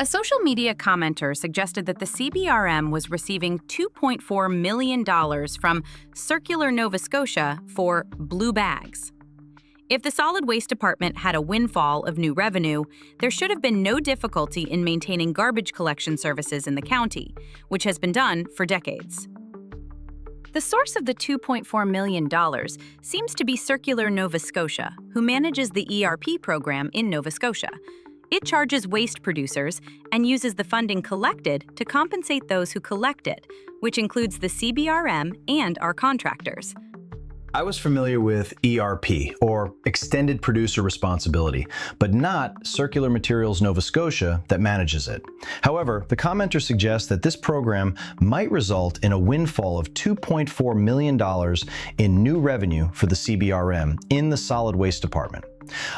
A social media commenter suggested that the CBRM was receiving $2.4 million from Circular Nova Scotia for blue bags. If the solid waste department had a windfall of new revenue, there should have been no difficulty in maintaining garbage collection services in the county, which has been done for decades. The source of the $2.4 million seems to be Circular Nova Scotia, who manages the ERP program in Nova Scotia. It charges waste producers and uses the funding collected to compensate those who collect it, which includes the CBRM and our contractors. I was familiar with ERP, or Extended Producer Responsibility, but not Circular Materials Nova Scotia that manages it. However, the commenter suggests that this program might result in a windfall of $2.4 million in new revenue for the CBRM in the solid waste department.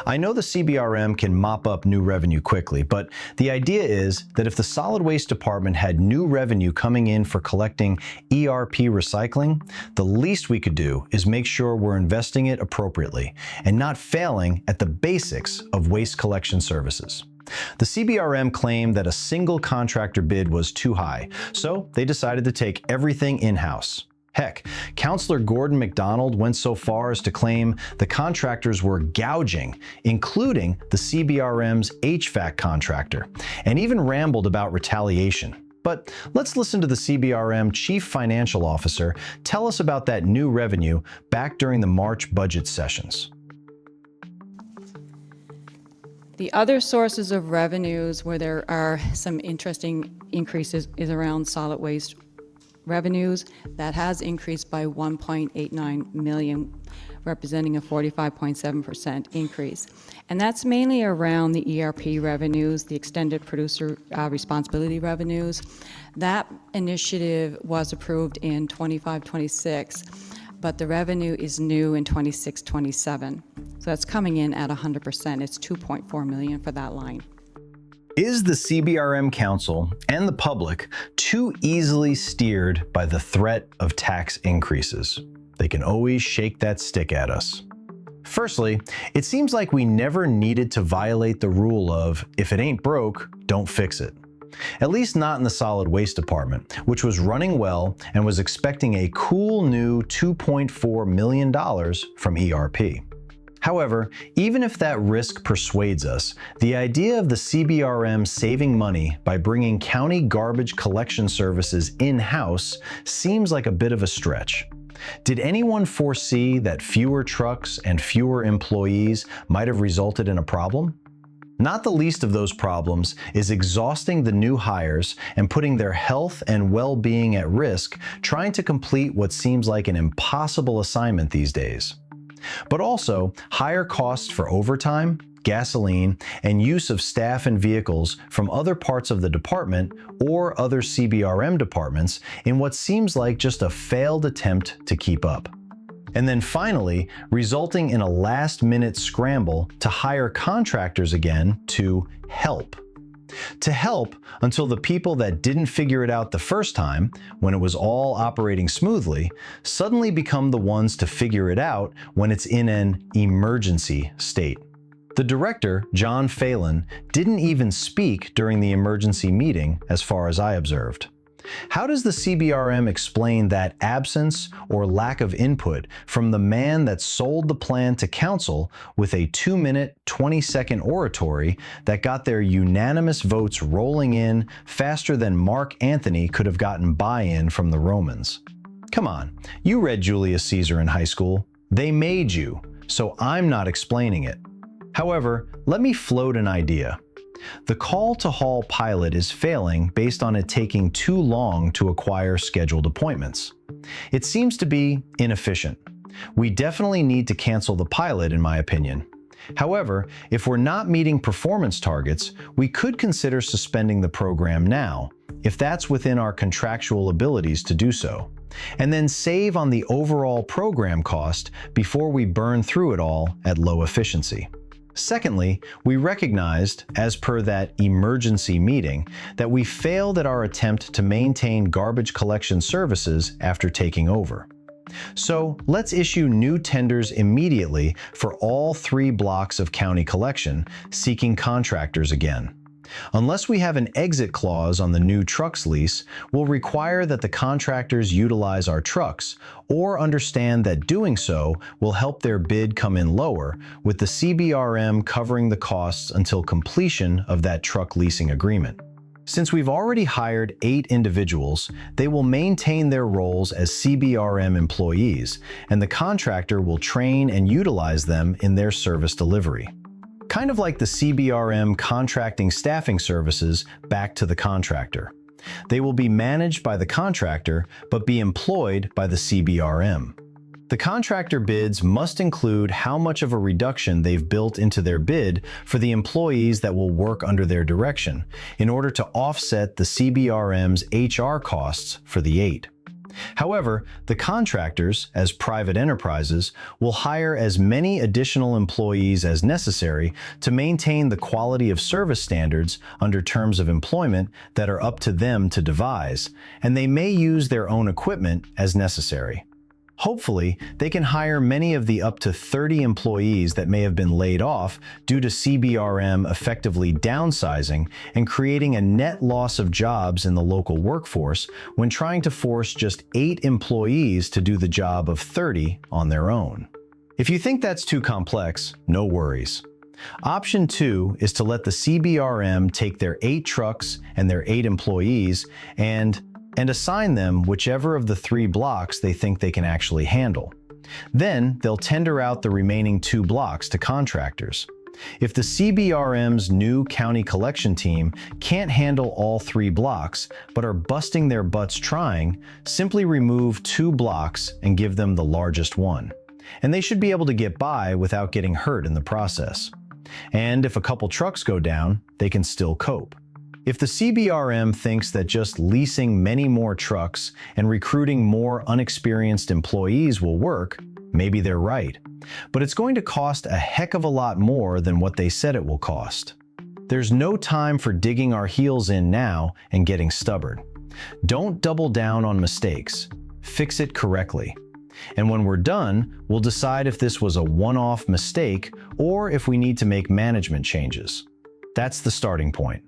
I know the CBRM can mop up new revenue quickly, but the idea is that if the solid waste department had new revenue coming in for collecting ERP recycling, the least we could do is make sure we're investing it appropriately and not failing at the basics of waste collection services. The CBRM claimed that a single contractor bid was too high, so they decided to take everything in-house. Heck, Councillor Gordon MacDonald went so far as to claim the contractors were gouging, including the CBRM's HVAC contractor, and even rambled about retaliation. But let's listen to the CBRM Chief Financial Officer tell us about that new revenue back during the March budget sessions. The other sources of revenues where there are some interesting increases is around solid waste revenues. That has increased by 1.89 million, representing a 45.7% increase. And that's mainly around the ERP revenues, the extended producer responsibility revenues. That initiative was approved in 25-26, but the revenue is new in 26-27. So that's coming in at 100%. It's 2.4 million for that line. Is the CBRM Council and the public too easily steered by the threat of tax increases? They can always shake that stick at us. Firstly, it seems like we never needed to violate the rule of, if it ain't broke, don't fix it. At least not in the solid waste department, which was running well and was expecting a cool new $2.4 million from ERP. However, even if that risk persuades us, the idea of the CBRM saving money by bringing county garbage collection services in-house seems like a bit of a stretch. Did anyone foresee that fewer trucks and fewer employees might have resulted in a problem? Not the least of those problems is exhausting the new hires and putting their health and well-being at risk trying to complete what seems like an impossible assignment these days. But also higher costs for overtime, gasoline, and use of staff and vehicles from other parts of the department or other CBRM departments in what seems like just a failed attempt to keep up. And then finally, resulting in a last-minute scramble to hire contractors again to help. To help until the people that didn't figure it out the first time, when it was all operating smoothly, suddenly become the ones to figure it out when it's in an emergency state. The director, John Phelan, didn't even speak during the emergency meeting, as far as I observed. How does the CBRM explain that absence or lack of input from the man that sold the plan to council with a 2-minute, 20-second oratory that got their unanimous votes rolling in faster than Mark Antony could have gotten buy-in from the Romans? Come on, you read Julius Caesar in high school. They made you, so I'm not explaining it. However, let me float an idea. The call-to-haul pilot is failing based on it taking too long to acquire scheduled appointments. It seems to be inefficient. We definitely need to cancel the pilot, in my opinion. However, if we're not meeting performance targets, we could consider suspending the program now, if that's within our contractual abilities to do so, and then save on the overall program cost before we burn through it all at low efficiency. Secondly, we recognized, as per that emergency meeting, that we failed at our attempt to maintain garbage collection services after taking over. So let's issue new tenders immediately for all 3 blocks of county collection, seeking contractors again. Unless we have an exit clause on the new trucks lease, we'll require that the contractors utilize our trucks or understand that doing so will help their bid come in lower, with the CBRM covering the costs until completion of that truck leasing agreement. Since we've already hired 8 individuals, they will maintain their roles as CBRM employees, and the contractor will train and utilize them in their service delivery. Kind of like the CBRM contracting staffing services back to the contractor. They will be managed by the contractor, but be employed by the CBRM. The contractor bids must include how much of a reduction they've built into their bid for the employees that will work under their direction, in order to offset the CBRM's HR costs for the 8. However, the contractors, as private enterprises, will hire as many additional employees as necessary to maintain the quality of service standards under terms of employment that are up to them to devise, and they may use their own equipment as necessary. Hopefully, they can hire many of the up to 30 employees that may have been laid off due to CBRM effectively downsizing and creating a net loss of jobs in the local workforce when trying to force just 8 employees to do the job of 30 on their own. If you think that's too complex, no worries. Option 2 is to let the CBRM take their 8 trucks and their 8 employees and assign them whichever of the 3 blocks they think they can actually handle. Then they'll tender out the remaining 2 blocks to contractors. If the CBRM's new county collection team can't handle all 3 blocks, but are busting their butts trying, simply remove 2 blocks and give them the largest one. And they should be able to get by without getting hurt in the process. And if a couple trucks go down, they can still cope. If the CBRM thinks that just leasing many more trucks and recruiting more unexperienced employees will work, maybe they're right. But it's going to cost a heck of a lot more than what they said it will cost. There's no time for digging our heels in now and getting stubborn. Don't double down on mistakes. Fix it correctly. And when we're done, we'll decide if this was a one-off mistake or if we need to make management changes. That's the starting point.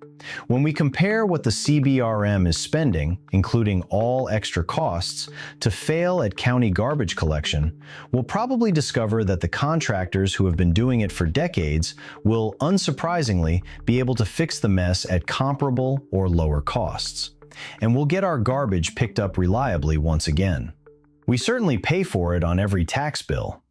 When we compare what the CBRM is spending, including all extra costs, to fail at county garbage collection, we'll probably discover that the contractors who have been doing it for decades will, unsurprisingly, be able to fix the mess at comparable or lower costs. And we'll get our garbage picked up reliably once again. We certainly pay for it on every tax bill,